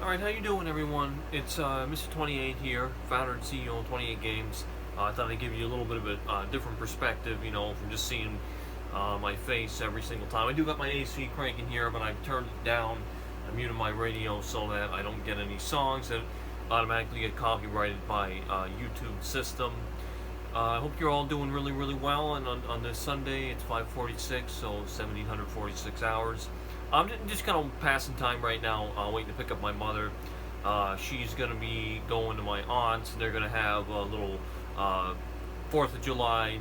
Alright, how you doing everyone? It's Mr. 28 here, founder and CEO of 28 Games. I thought I'd give you a little bit of a different perspective, from just seeing my face every single time. I do got my AC cranking here, but I've turned it down. I muted my radio so that I don't get any songs that automatically get copyrighted by YouTube system. I hope you're all doing really, really well, and on this Sunday, it's 5:46, so 1,746 hours. I'm just kind of passing time right now, waiting to pick up my mother. She's going to be going to my aunt's. They're going to have a little 4th of July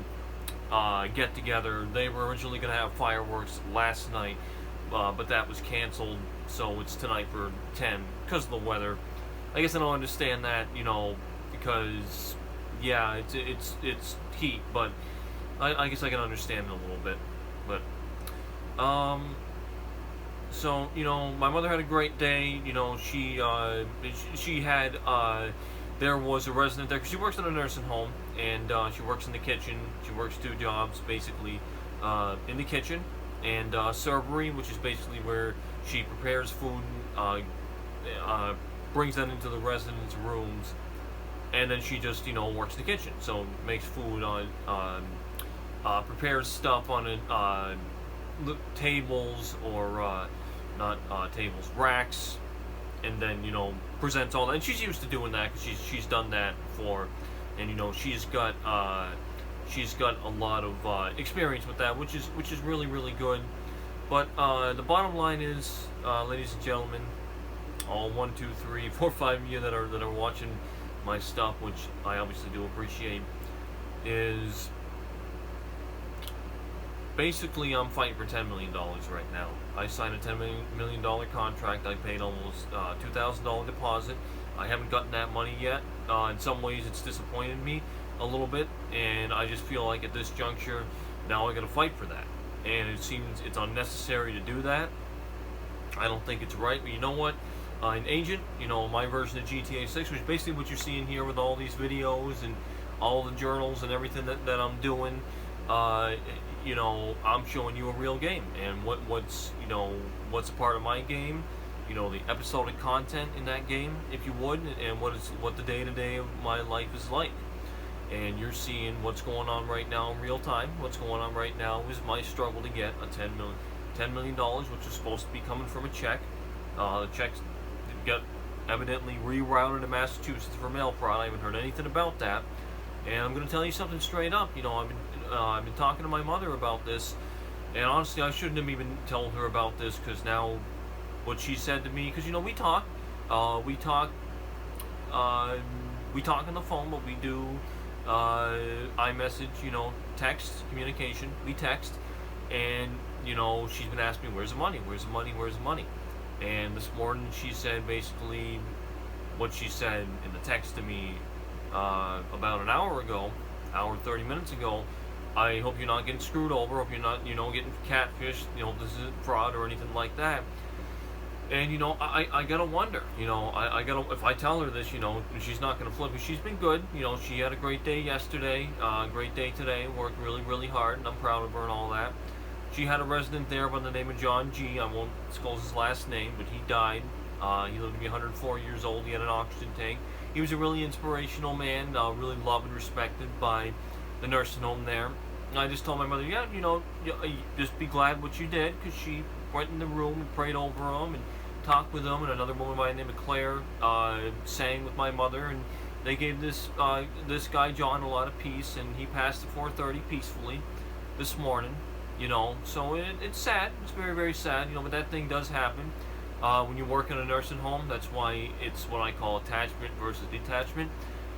get-together. They were originally going to have fireworks last night, but that was canceled, so it's tonight for 10 because of the weather. I guess I don't understand that, because, yeah, it's heat, but I guess I can understand it a little bit. But, so, my mother had a great day. She had, there was a resident there, because she works in a nursing home, and she works in the kitchen. She works 2 jobs, basically, in the kitchen, and servery, which is basically where she prepares food, brings that into the residents' rooms, and then she just, works in the kitchen. So, makes food, prepares stuff on tables, or, not tables, racks, and then presents all that. And she's used to doing that because she's done that before, and she's got a lot of experience with that, which is really, really good. But the bottom line is, ladies and gentlemen, all 1, 2, 3, 4, 5 of you that are watching my stuff, which I obviously do appreciate, is basically, I'm fighting for $10 million right now. I signed a $10 million contract. I paid almost $2,000 deposit. I haven't gotten that money yet. In some ways, it's disappointed me a little bit, and I just feel like at this juncture, now I got to fight for that. And it seems it's unnecessary to do that. I don't think it's right, but you know what? An agent, my version of GTA 6, which is basically what you're seeing here with all these videos and all the journals and everything that I'm doing. I'm showing you a real game, and what's a part of my game, the episodic content in that game, if you would, and what the day-to-day of my life is like. And you're seeing what's going on right now in real time. What's going on right now is my struggle to get a $10 million, which is supposed to be coming from a check. The checks got evidently rerouted to Massachusetts for mail fraud. I haven't heard anything about that. And I'm going to tell you something straight up. I've been talking to my mother about this, and honestly, I shouldn't have even told her about this, because now what she said to me, because we talk on the phone, but we do iMessage, text communication. We text, and she's been asking me, where's the money? Where's the money? Where's the money? And this morning she said basically what she said in the text to me about an hour ago, 30 minutes ago. I hope you're not getting screwed over. Hope you're not, getting catfished. This isn't fraud or anything like that. And I gotta wonder. I gotta, if I tell her this, she's not gonna flip me. She's been good. She had a great day yesterday. Great day today. Worked really, really hard, and I'm proud of her and all that. She had a resident there by the name of John G. I won't disclose his last name, but he died. He lived to be 104 years old. He had an oxygen tank. He was a really inspirational man, really loved and respected by the nursing home there. And I just told my mother, just be glad what you did, because she went in the room and prayed over him and talked with him, and another woman by the name of Claire sang with my mother, and they gave this guy John a lot of peace, and he passed at 4:30 peacefully this morning. So it's sad. It's very, very sad. But that thing does happen. When you work in a nursing home, that's why it's what I call attachment versus detachment.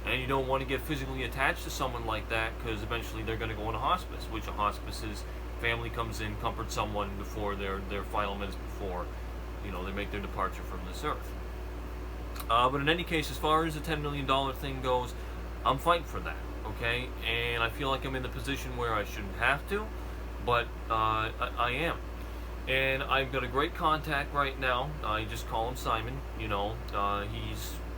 And you don't want to get physically attached to someone like that, because eventually they're going to go into hospice, which a hospice is family comes in, comforts someone before their final minutes before, they make their departure from this earth. But in any case, as far as the $10 million thing goes, I'm fighting for that, okay? And I feel like I'm in the position where I shouldn't have to, but I am. And I've got a great contact right now. I just call him Simon. He's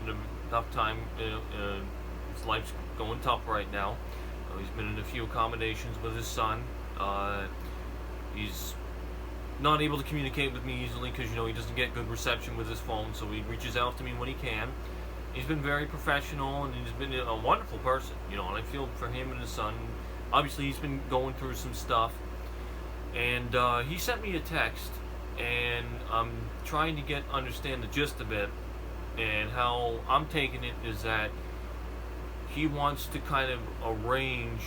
in a tough time. His life's going tough right now. He's been in a few accommodations with his son. He's not able to communicate with me easily because, he doesn't get good reception with his phone, so he reaches out to me when he can. He's been very professional, and he's been a wonderful person, and I feel for him and his son. Obviously, he's been going through some stuff, and he sent me a text, and I'm trying to understand the gist of it, and how I'm taking it is that he wants to kind of arrange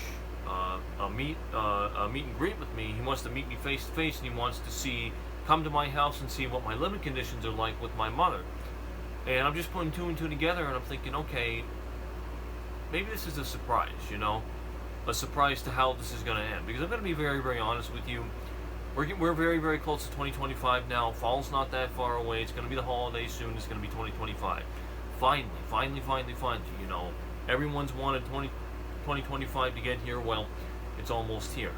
a meet and greet with me. He wants to meet me face to face, and he wants to come to my house and see what my living conditions are like with my mother. And I'm just putting two and two together, and I'm thinking, okay, maybe this is a surprise, a surprise to how this is going to end. Because I'm going to be very, very honest with you. We're very, very close to 2025 now. Fall's not that far away. It's going to be the holidays soon. It's going to be 2025. Finally. Everyone's wanted 2025 to get here. Well, it's almost here.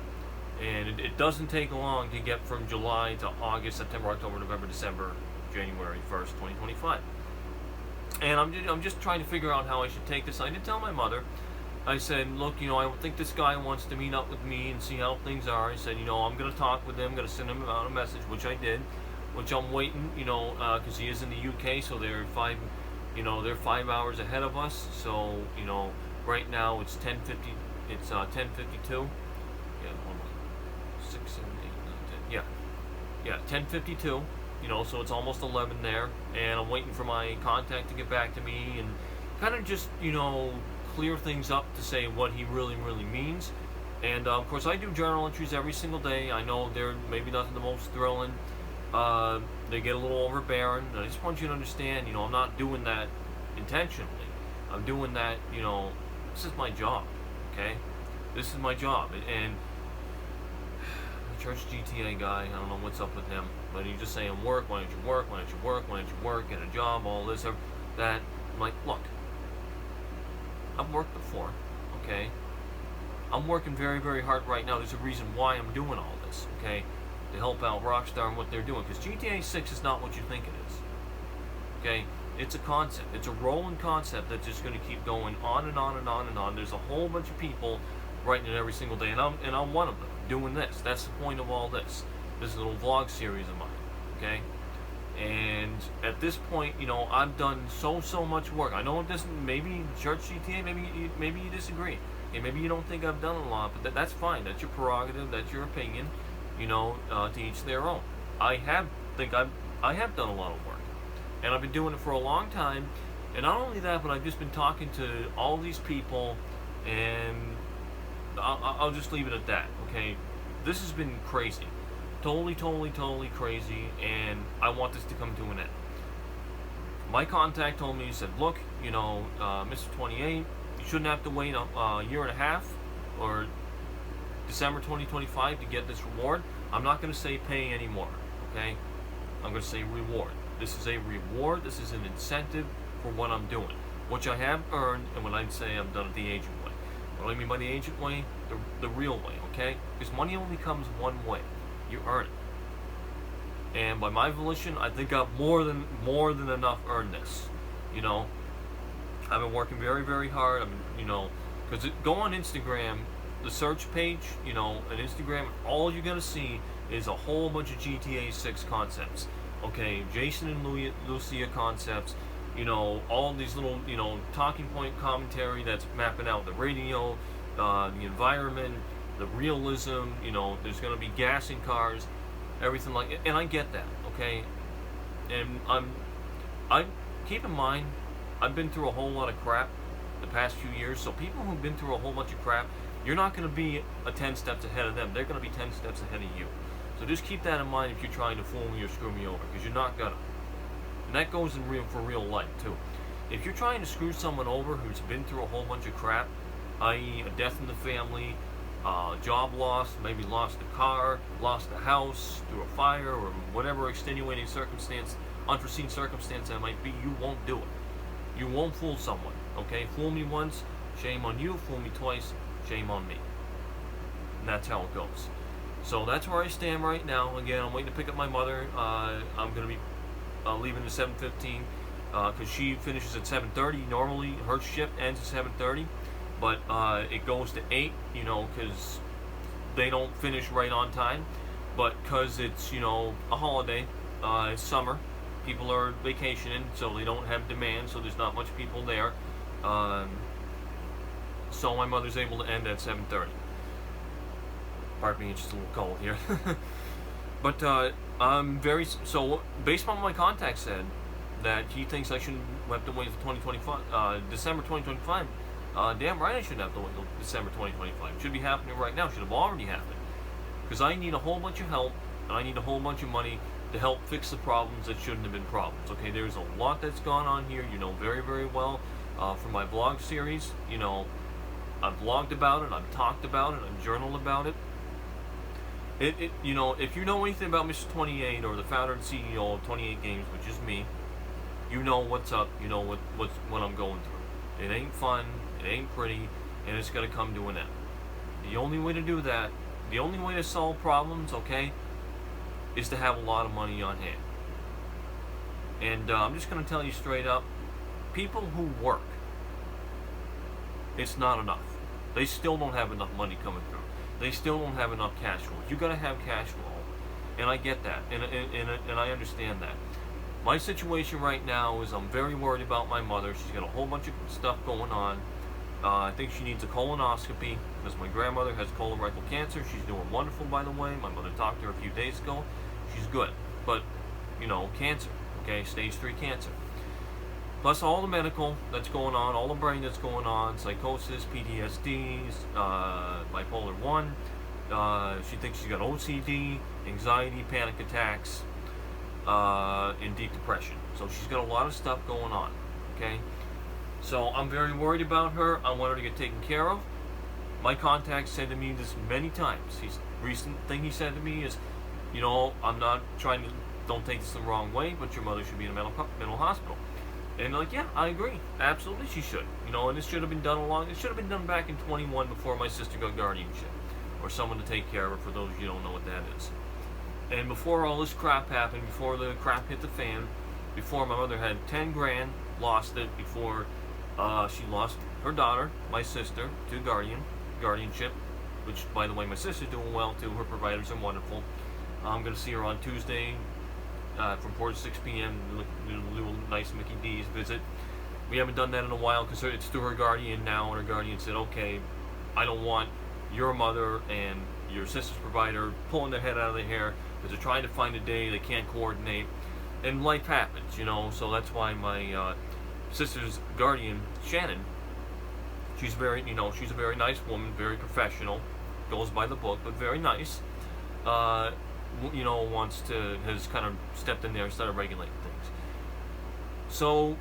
And it doesn't take long to get from July to August, September, October, November, December, January 1st, 2025. And I'm just trying to figure out how I should take this. I did tell my mother. I said, look, I think this guy wants to meet up with me and see how things are. I said, I'm going to talk with him. I'm going to send him out a message, which I did, which I'm waiting, because he is in the UK, so they're 5 hours ahead of us. So, right now it's 10:50. It's 10:52. Yeah, hold on. 6, 7, 8, 9, 10. Yeah, 10:52. So it's almost 11 there, and I'm waiting for my contact to get back to me and kind of just, clear things up to say what he really, really means. And of course, I do journal entries every single day. I know they're maybe not the most thrilling. They get a little overbearing. I just want you to understand, I'm not doing that intentionally. I'm doing that, this is my job, okay? This is my job. And the church GTA guy, I don't know what's up with him, but he's just saying, work, why don't you work, why don't you work, why don't you work, get a job, all this, that. I'm like, look, I've worked before, okay? I'm working very, very hard right now. There's a reason why I'm doing all this, okay? To help out Rockstar and what they're doing. Because GTA 6 is not what you think it is, okay? It's a concept. It's a rolling concept that's just going to keep going on and on and on and on. There's a whole bunch of people writing it every single day, and I'm one of them doing this. That's the point of all this. This little vlog series of mine, okay? And at this point, I've done so much work. I know this maybe church GTA, maybe you disagree. Okay, maybe you don't think I've done a lot, but that's fine. That's your prerogative. That's your opinion. To each their own. I have done a lot of work, and I've been doing it for a long time. And not only that, but I've just been talking to all these people, and I'll just leave it at that. Okay, this has been crazy. Totally crazy, and I want this to come to an end. My contact told me, he said, look, Mr. 28, you shouldn't have to wait a year and a half or December 2025 to get this reward. I'm not going to say pay anymore, okay? I'm going to say reward. This is a reward. This is an incentive for what I'm doing, which I have earned, and when I say I've done it the agent way. What I mean by the agent way, the real way, okay? Because money only comes one way. You earn it, and by my volition, I think I've more than enough earned this. I've been working very, very hard. Because go on Instagram, the search page, on Instagram, all you're gonna see is a whole bunch of GTA 6 concepts. Okay, Jason and Lucia concepts. All these little, talking point commentary that's mapping out the radio, the environment, the realism, there's going to be gas in cars, everything like it, and I get that, okay? And I keep in mind, I've been through a whole lot of crap the past few years, so people who've been through a whole bunch of crap, you're not going to be 10 steps ahead of them. They're going to be 10 steps ahead of you. So just keep that in mind if you're trying to fool me or screw me over, because you're not going to. And that goes for real life, too. If you're trying to screw someone over who's been through a whole bunch of crap, i.e. a death in the family, job loss, maybe lost a car, lost a house through a fire, or whatever extenuating circumstance, unforeseen circumstance that might be, you won't do it. You won't fool someone, okay? Fool me once, shame on you. Fool me twice, shame on me. And that's how it goes. So that's where I stand right now. Again, I'm waiting to pick up my mother. I'm going to be leaving at 7:15 because she finishes at 7:30. Normally, her shift ends at 7:30. But it goes to 8, because they don't finish right on time. But because it's, a holiday, it's summer, people are vacationing, so they don't have demand, so there's not much people there. Um, so my mother's able to end at 7:30. Pardon me, it's just a little cold here. But I'm very so based on what my contact said that he thinks I shouldn't have to wait until 2025, December 2025. Damn right I shouldn't have to wait until December 2025. It should be happening right now. It should have already happened. Because I need a whole bunch of help and I need a whole bunch of money to help fix the problems that shouldn't have been problems. Okay, there's a lot that's gone on here. You know very very well from my blog series. I've blogged about it. I've talked about it. I've journaled about it. If you know anything about Mr. 28 or the founder and CEO of 28 Games, which is me, you know what's up. You know what I'm going through. It ain't fun. It ain't pretty, and it's gonna come to an end. The only way to do that, the only way to solve problems, okay, is to have a lot of money on hand. And I'm just gonna tell you straight up, people who work, it's not enough. They still don't have enough money coming through. They still don't have enough cash flow. You gotta have cash flow, and I get that, and I understand that. My situation right now is I'm very worried about my mother. She's got a whole bunch of stuff going on. I think she needs a colonoscopy because my grandmother has colorectal cancer. She's doing wonderful, by the way. My mother talked to her a few days ago. She's good, but cancer. Okay, stage 3 cancer. Plus all the medical that's going on, all the brain that's going on, psychosis, PTSD, bipolar 1. She thinks she's got OCD, anxiety, panic attacks, and deep depression. So she's got a lot of stuff going on, okay? So I'm very worried about her. I want her to get taken care of. My contact said to me this many times. Recent thing he said to me is, I'm not trying to, don't take this the wrong way, but your mother should be in a mental hospital. And yeah, I agree. Absolutely, she should. And this should have been done it should have been done back in 21 before my sister got guardianship. Or someone to take care of her, for those of you who don't know what that is. And before all this crap happened, before the crap hit the fan, before my mother had 10 grand, lost it, before she lost her daughter, my sister, to guardianship, which, by the way, my sister's doing well too. Her providers are wonderful. I'm going to see her on Tuesday from 4 to 6 p.m. Do a nice Mickey D's visit. We haven't done that in a while because it's through her guardian now, and her guardian said, okay, I don't want your mother and your sister's provider pulling their head out of their hair because they're trying to find a day they can't coordinate, and life happens, so that's why my sister's guardian, Shannon, she's she's a very nice woman, very professional, goes by the book, but very nice, has kind of stepped in there and started regulating things. So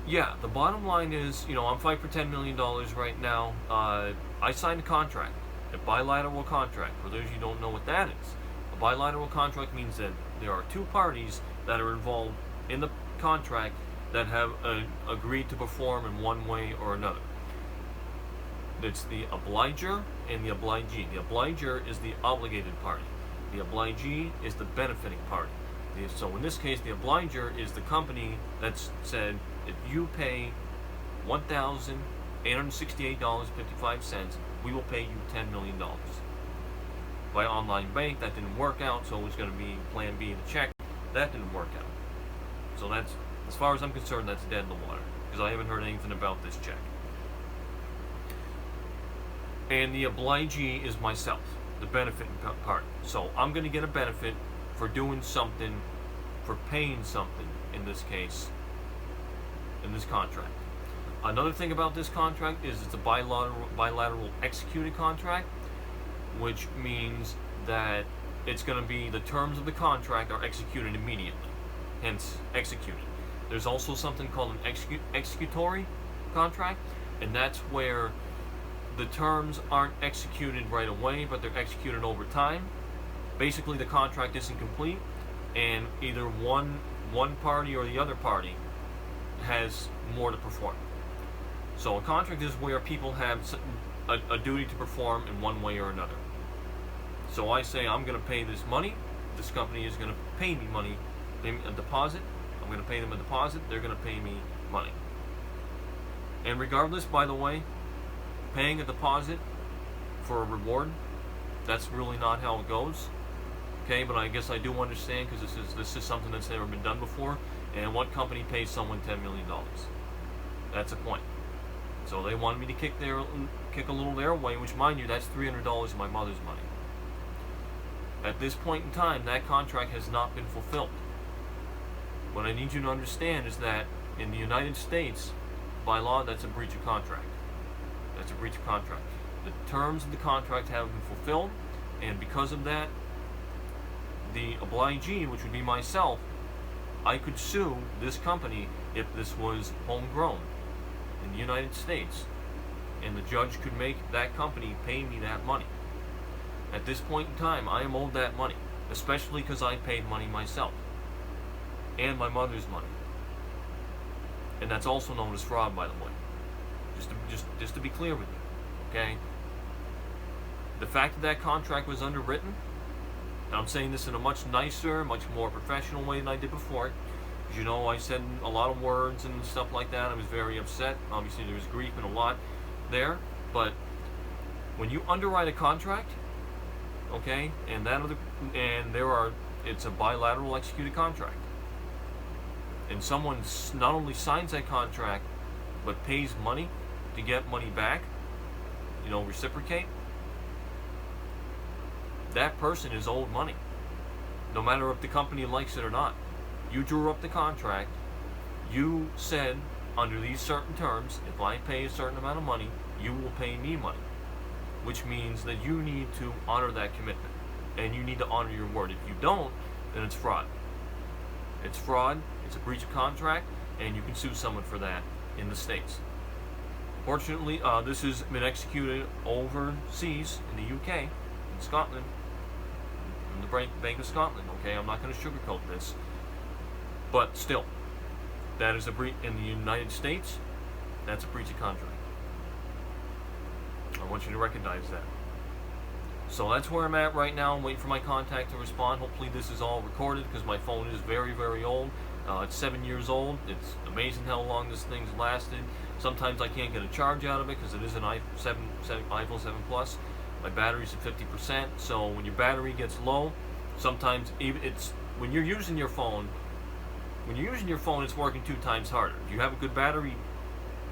yeah, the bottom line is, I'm fighting for $10 million right now. I signed a contract, a bilateral contract. For those of you who don't know what that is, a bilateral contract means that there are two parties that are involved in the contract that have agreed to perform in one way or another. It's the obliger and the obligee. The obliger is the obligated party. The obligee is the benefiting party. So in this case, the obliger is the company that's said, if you pay $1,868.55, we will pay you $10 million. By online bank, that didn't work out, so it was going to be plan B, the check. That didn't work out. So that's, as far as I'm concerned, that's dead in the water, because I haven't heard anything about this check. And the obligee is myself, the benefiting part. So I'm going to get a benefit for doing something, for paying something, in this case, in this contract. Another thing about this contract is it's a bilateral executed contract, which means that it's going to be, the terms of the contract are executed immediately, hence executed. There's also something called an executory contract, and that's where the terms aren't executed right away, but they're executed over time. Basically, the contract isn't complete, and either one party or the other party has more to perform. So a contract is where people have a duty to perform in one way or another. So I say, I'm going to pay this money. This company is going to pay me money, pay me a deposit. I'm going to pay them a deposit. They're going to pay me money. And regardless, by the way, paying a deposit for a reward, that's really not how it goes. Okay, but I guess I do understand because this is something that's never been done before. And what company pays someone $10 million? That's a point. So they wanted me to kick a little their way, which, mind you, that's $300 of my mother's money. At this point in time, that contract has not been fulfilled. What I need you to understand is that in the United States, by law, that's a breach of contract. That's a breach of contract. The terms of the contract haven't been fulfilled, and because of that, the obligee, which would be myself, I could sue this company if this was homegrown in the United States, and the judge could make that company pay me that money. At this point in time, I am owed that money, especially because I paid money myself, and my mother's money. And that's also known as fraud, by the way. Just to be clear with you, okay? The fact that contract was underwritten, and I'm saying this in a much nicer, much more professional way than I did before, because you know I said a lot of words and stuff like that. I was very upset. Obviously, there was grief and a lot there. But when you underwrite a contract, okay, and it's a bilateral executed contract, and someone not only signs that contract but pays money to get money back, reciprocate, that person is owed money, no matter if the company likes it or not. You drew up the contract. You said, under these certain terms, if I pay a certain amount of money, you will pay me money, which means that you need to honor that commitment, and you need to honor your word. If you don't, then it's fraud. It's fraud. It's a breach of contract, and you can sue someone for that in the States. Fortunately, this has been executed overseas in the UK, in Scotland, in the Bank of Scotland. Okay, I'm not going to sugarcoat this, but still, that is a breach in the United States. That's a breach of contract. I want you to recognize that. So that's where I'm at right now. I'm waiting for my contact to respond. Hopefully this is all recorded because my phone is very, very old. It's 7 years old. It's amazing how long this thing's lasted. Sometimes I can't get a charge out of it because it is an iPhone 7 Plus. My battery's at 50%. So when your battery gets low, sometimes when you're using your phone, it's working 2 times harder. If you have a good battery,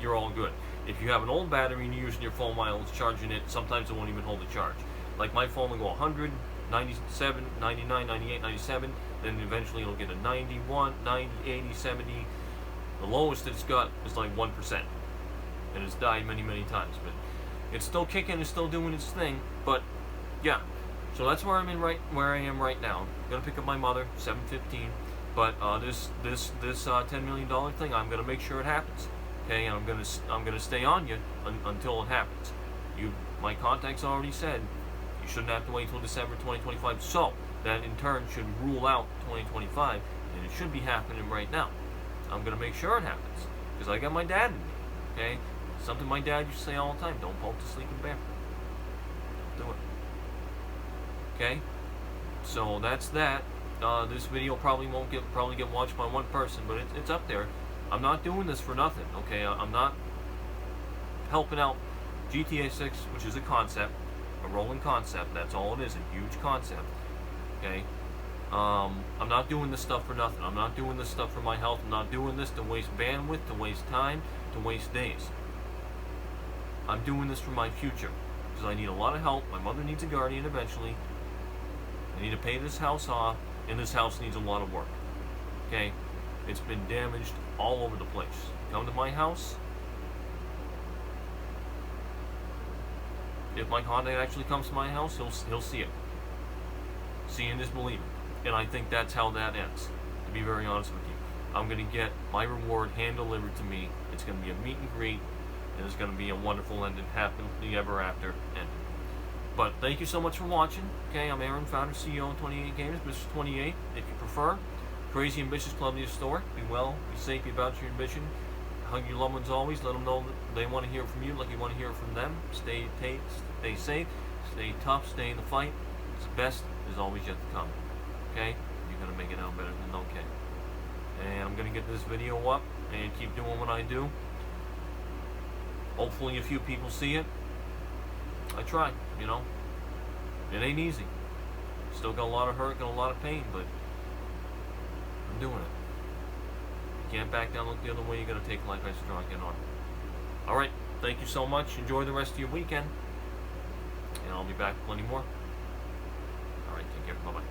you're all good. If you have an old battery and you're using your phone while it's charging it, sometimes it won't even hold the charge. Like my phone will go 100, 97, 99, 98, 97, then eventually it'll get a 91, 90, 80, 70. The lowest it's got is like 1%. And it's died many, many times. But it's still kicking, it's still doing its thing. But yeah. So that's where I am right now. I'm gonna pick up my mother, 7:15. But this $10 million thing, I'm gonna make sure it happens. Okay, and I'm gonna stay on you until it happens. My contacts already said you shouldn't have to wait until December 2025. So that in turn should rule out 2025, and it should be happening right now. I'm gonna make sure it happens because I got my dad in me. Okay, something my dad used to say all the time: don't poke the sleeping bear. Don't do it. Okay, so that's that. This video probably get watched by one person, but it's up there. I'm not doing this for nothing. Okay, I'm not helping out GTA 6, which is a concept, a rolling concept. That's all it is, a huge concept. Okay, I'm not doing this stuff for nothing. I'm not doing this stuff for my health. I'm not doing this to waste bandwidth, to waste time, to waste days. I'm doing this for my future because I need a lot of help. My mother needs a guardian eventually. I need to pay this house off, and this house needs a lot of work. Okay, it's been damaged all over the place. Come to my house. If my contact actually comes to my house, he'll see it. Seeing is believing. And I think that's how that ends, to be very honest with you. I'm going to get my reward hand-delivered to me. It's going to be a meet and greet, and it's going to be a wonderful ending, happily ever after ending. But thank you so much for watching. Okay, I'm Aaron, founder, CEO of 28 Gamers, Mr. 28, if you prefer. Crazy Ambitious Club to your store. Be well, be safe, be about your ambition. Hug your loved ones always. Let them know that they want to hear from you like you want to hear from them. Stay safe, stay tough, stay in the fight. The best is always yet to come. Okay? You're going to make it out better than okay. And I'm going to get this video up and keep doing what I do. Hopefully a few people see it. I try, It ain't easy. Still got a lot of hurt, got a lot of pain, but I'm doing it. You can't back down, look the other way. You got to take life as a drunk and on. All right. Thank you so much. Enjoy the rest of your weekend. And I'll be back with plenty more. All right. Take care. Bye-bye.